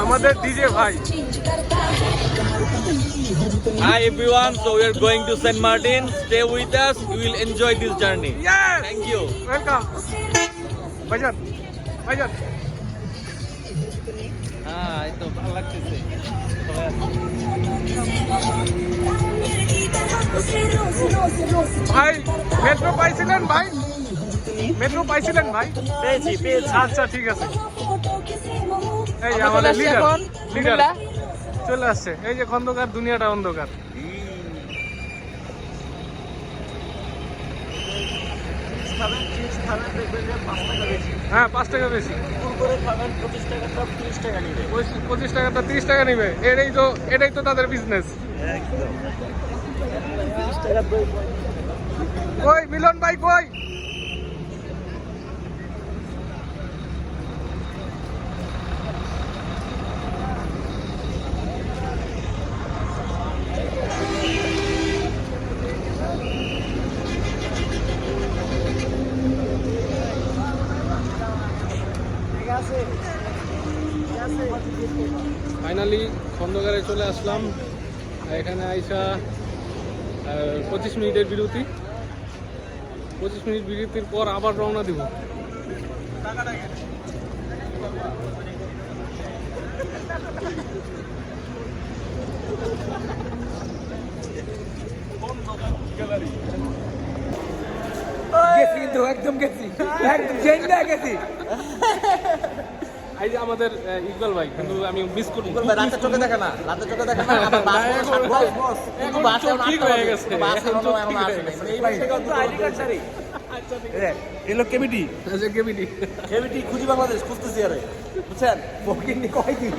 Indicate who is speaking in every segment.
Speaker 1: আমাদের ডিজে ভাই।
Speaker 2: Hi everyone, so we are going to St. Martin. Stay with us, you will enjoy this journey.
Speaker 1: Yes!
Speaker 2: Thank you.
Speaker 1: Welcome. ভাইজান ভাইজান
Speaker 2: এই তো ভালো লাগতেছে।
Speaker 1: ভাই মেট্রো পাইছিলেন ভাই? মেট্রো পাইছিলেন ভাই?
Speaker 2: পেয়েছি।
Speaker 1: আচ্ছা ঠিক আছে। এই যে আমাদের লিডার চলে আসছে। এই যে খন্দকার, দুনিয়াটা অন্ধকার। হ্যাঁ 5 টাকা বেশি। 25 টাকাটা 30 টাকা নিবে। এটাই তো তাদের বিজনেস। কই মিলন ভাই কই? ফাইনালি খন্দকারে চলে আসলাম। এখানে আইসা 25 মিনিটের বিরতি। 25 মিনিট বিরতির পর আবার রওনা দিব। একদম গেছি এই যে আমাদের ইকবাল ভাই, কিন্তু আমি মিস করি।
Speaker 2: রাতে চোখে দেখে না।
Speaker 1: ঠিক হয়ে গেছে।
Speaker 3: এলো কেবিটি
Speaker 2: কেবিটি খুঁজি বাংলাদেশ খুঁজতেছি আরে, বুঝছেন?
Speaker 3: বকিনি কয় কি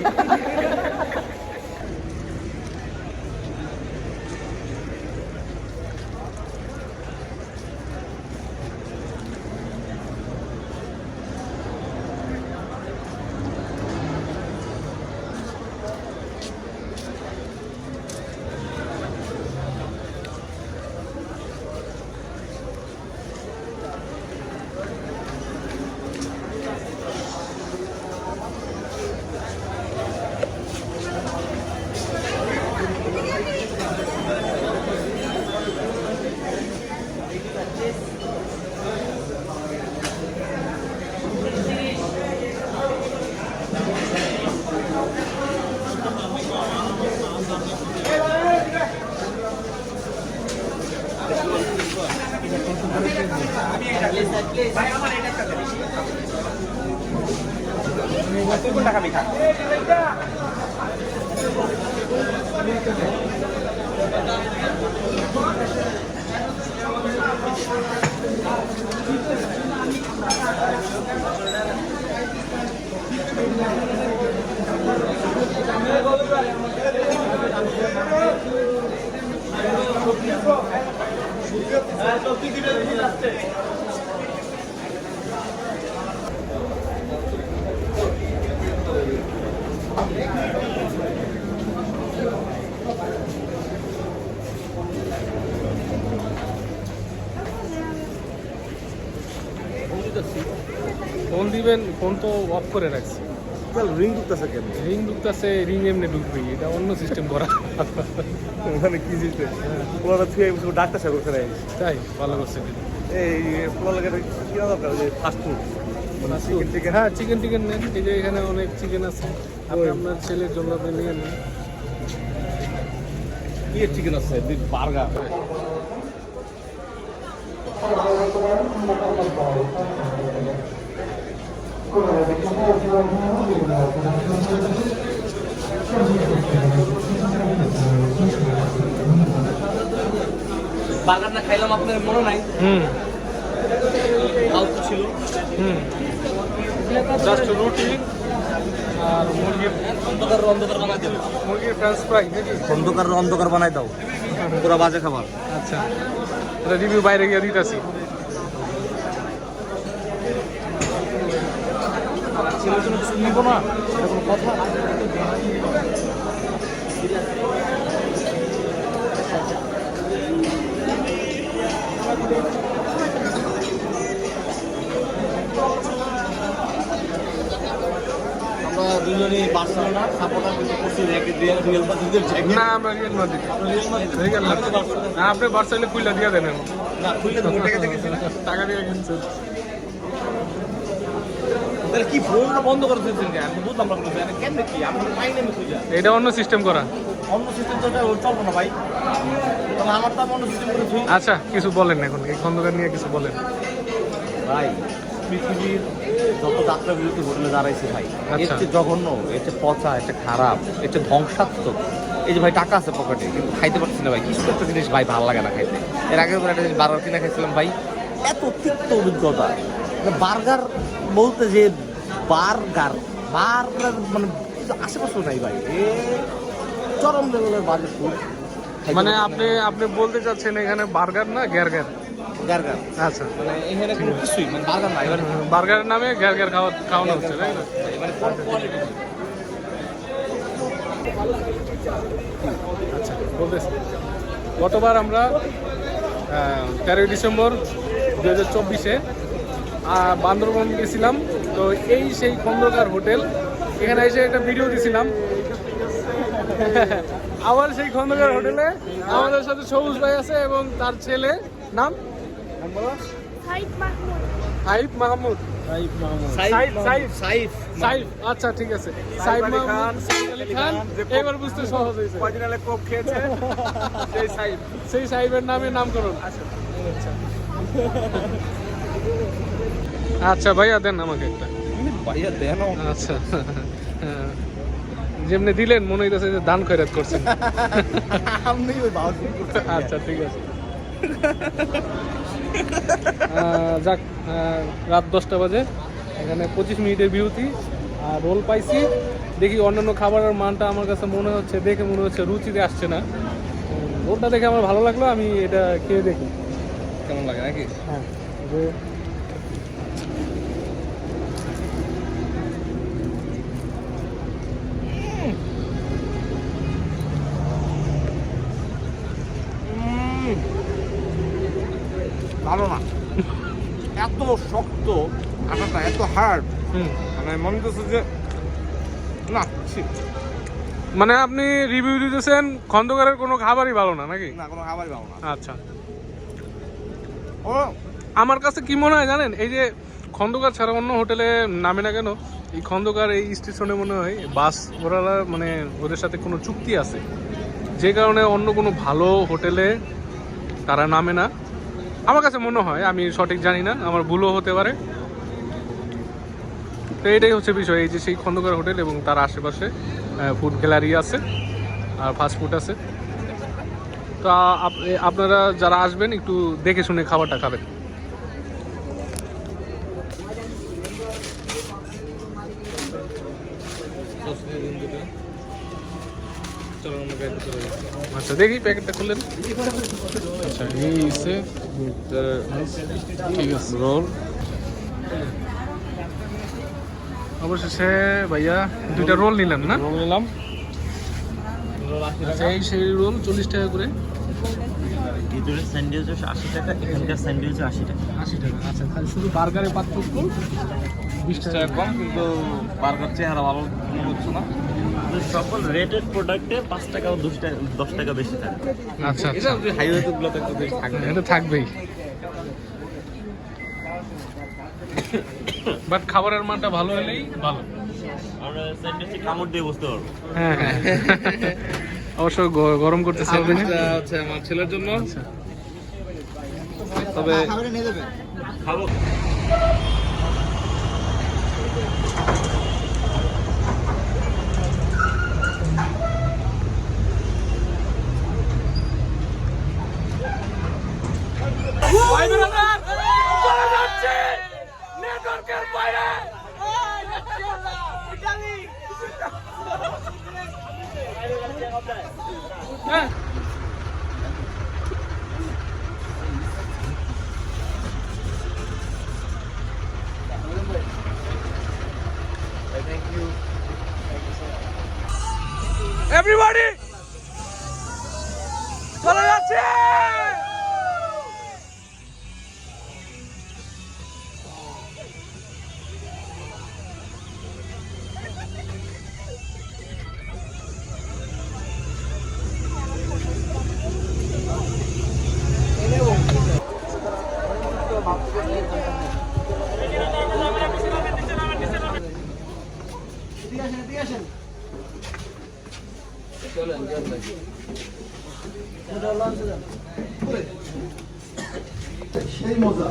Speaker 1: ফোন দিবেন, ফোন তো অফ করে রাখছি।
Speaker 3: রিং ঢুকতেছে কেন?
Speaker 1: রিং ঢুকতেছে, রিং এমনি ঢুকবে, এটা অন্য সিস্টেম করা।
Speaker 3: মানে কি জিনিস ওরা থুয়ে ডাক্তার সাহেব ওখানে
Speaker 1: তাই ভালো করছে।
Speaker 3: এই পোলা লাগে কি দরকার যে ফাস্ট ফুড
Speaker 1: হ্যাঁ চিকেন টিকেন নেন। এই যে এখানে অনেক চিকেন আছে, আপনি আপনার ছেলের জন্য আপনি নিয়ে নেন।
Speaker 3: কি চিকেন আছে? বার্গার
Speaker 2: বার্গার না খাইলাম আপনার মনে নাই? আউট ছিল।
Speaker 1: জাস্ট রুটি আর মুরগির ফ্রেঞ্চ ফ্রাই নাকি?
Speaker 3: অন্ধকার বানাই দাও, পুরো বাজে খাবার।
Speaker 1: আচ্ছা, এটা রিভিউ বাইরে গিয়ে দিতেছি।
Speaker 3: ছেলের জন্য কিছু নিব না, এটা কোনো কথা?
Speaker 4: আমরা
Speaker 2: দুজনই বার্সেলোনা সাপোর্টার, কিন্তু পরশু রিয়াল মাদ্রিদের জ্যাকেট।
Speaker 1: না আমরা রিয়াল মাদ্রিদ। Real Madrid. না আপনি বার্সাইলে খুইলা দিয়ে দেন এখন।
Speaker 2: না খুললে তো টাকা থেকে
Speaker 1: টাকা দিয়ে কিনছেন।
Speaker 2: তাহলে কি ফোনটা বন্ধ করে দিয়েছেন কেন? আমি বুঝলাম না কেন কি আমরা পাই না আমি খুঁজে।
Speaker 1: এটা অন্য সিস্টেম করা।
Speaker 2: অন্য সিস্টেম তো চলবো না ভাই, তাহলে আমার তো অন্য সিস্টেম করে থুই।
Speaker 1: আচ্ছা কিছু বলেন এখন এই খন্দকার নিয়ে কিছু বলেন।
Speaker 2: ভাই পৃথিবীর যত যাত্রা বিরতি হোটেলে দাঁড়াইছে ভাই, এর
Speaker 1: আচ্ছা।
Speaker 2: চেয়ে জঘন্য, এর চেয়ে পচা, এর চেয়ে খারাপ, এর চেয়ে ধ্বংসাত্মক। এই যে ভাই টাকা আছে পকেটে কিন্তু খাইতে পারছি না ভাই, কিছু একটা জিনিস ভাই ভালো লাগে না খাইতে। এর আগে একটা জিনিস বার্গার কিনে খাইছিলাম ভাই, এত তিক্ত অভিজ্ঞতা। বার্গার বলতে যে বার্গার বার্গার মানে কিছু আশেপাশেও নাই ভাই, এ চরম লেভেলের বার্গার ফুড।
Speaker 1: মানে আপনি বলতে চাচ্ছেন এখানে বার্গার না গ্যারগার?
Speaker 2: গার্গার
Speaker 1: আচ্ছা
Speaker 2: মানে এখানে কোনো কিছুই মানে বার্গার নাই এবার
Speaker 1: বার্গারের নামে গ্যারগার খাওয়ানো হচ্ছে তাই না?
Speaker 2: মানে কোয়ালিটি।
Speaker 1: আচ্ছা বলতেছি গতবার আমরা 13 ডিসেম্বর 2024-এ বান্দরবন গেছিলাম। তো এই সেই খন্দকার হোটেল, এখানে এসে একটা ভিডিও দিছিলাম। আবার সেই খন্দকার হোটেলে আমাদের সাথে সবুজ ভাই আছে এবং তার ছেলে নাম সাইফ মাহমুদ। সাইফ আচ্ছা ঠিক আছে, সাইফ মাহমুদ, সাইফ আলী খান। এবার বুঝতে সহজ হয়েছে।
Speaker 3: কোপ খেয়েছে সেই সাইড।
Speaker 1: সেই সাইফের নামে নামকরণ। আচ্ছা ভাইয়া দেন আমাকে একটা।
Speaker 2: ভাইয়া দেন
Speaker 1: আচ্ছা যেমনি দিলেন মনে হইতেছে যে দান খয়রাত করছেন।
Speaker 2: আমি ওই বাউল
Speaker 1: আচ্ছা ঠিক আছে। যাক রাত 10টা বাজে, এখানে 25 মিনিটের বিরতি আর রোল পাইছি। দেখি অন্যান্য খাবারের মানটা আমার কাছে মনে হচ্ছে, দেখে মনে হচ্ছে রুচিতে আসছে না। রোলটা দেখে আমার ভালো লাগলো, আমি এটা খেয়ে দেখি
Speaker 2: কেমন লাগে নাকি।
Speaker 1: হ্যাঁ যে
Speaker 3: ভালো না, এত শক্ত আটাটা, এত হার্ড, মানে মনে হচ্ছে যে না
Speaker 1: মানে আপনি রিভিউ দিতেছেন খন্দকারের কোনো খাবারই ভালো না নাকি?
Speaker 3: না কোনো খাবারই ভালো না।
Speaker 1: আচ্ছা
Speaker 3: ও
Speaker 1: আমার কাছে কি মনে হয় জানেন, এই যে খন্দকার ছাড়া অন্য হোটেলে নামে না কেন, এই খন্দকার এই স্টেশনে মনে হয় বাস ওরা মানে ওদের সাথে কোনো চুক্তি আছে, যে কারণে অন্য কোনো ভালো হোটেলে তারা নামে না। আমার কাছে মনে হয়, আমি সঠিক জানি না, আমার ভুলও হতে পারে। তো এটাই হচ্ছে বিষয়, এই যে সেই খন্দকার হোটেল এবং তার আশেপাশে ফুড গ্যালারি আছে আর ফাস্ট ফুড আছে। তো আপনারা যারা আসবেন একটু দেখে শুনে খাবারটা খাবেন। আচ্ছা দেখি প্যাকেটটা খুললেন। আচ্ছা এই হচ্ছে ঠিক আছে রোল। অবশেষে ভাইয়া 2টা রোল নিলেন না?
Speaker 3: রোল নিলাম।
Speaker 1: আচ্ছা এই সেই রোল 40 টাকা করে।
Speaker 2: ভিতরে স্যান্ডউইচ 80 টাকা, এখানকার স্যান্ডউইচ 80 টাকা।
Speaker 1: 80 টাকা। আচ্ছা খালি শুধু বার্গারের পার্থক্য 20 টাকা
Speaker 3: কম, কিন্তু বার্গার চেহারা ভালো মনে হচ্ছে না।
Speaker 2: সকল রেটেড প্রোডাক্টে 5 টাকা ও 10 টাকা বেশি থাকে।
Speaker 1: আচ্ছা
Speaker 3: এটা হাইওয়েতে গুলোতে একটু বেশি থাকবে।
Speaker 1: এটা থাকবেই, বাট খাবারের মানটা ভালো হলেই ভালো।
Speaker 2: আমরা স্যান্ডউইচে কামড় দিয়ে বসতে পারবো।
Speaker 1: হ্যাঁ হ্যাঁ অবশ্য গরম করতেছে আপনি।
Speaker 3: এটা হচ্ছে আমার ছেলের জন্য।
Speaker 1: আচ্ছা
Speaker 3: তবে
Speaker 2: খাবো।
Speaker 1: এভরিবডি চলে যাচ্ছে।
Speaker 4: সেই মজা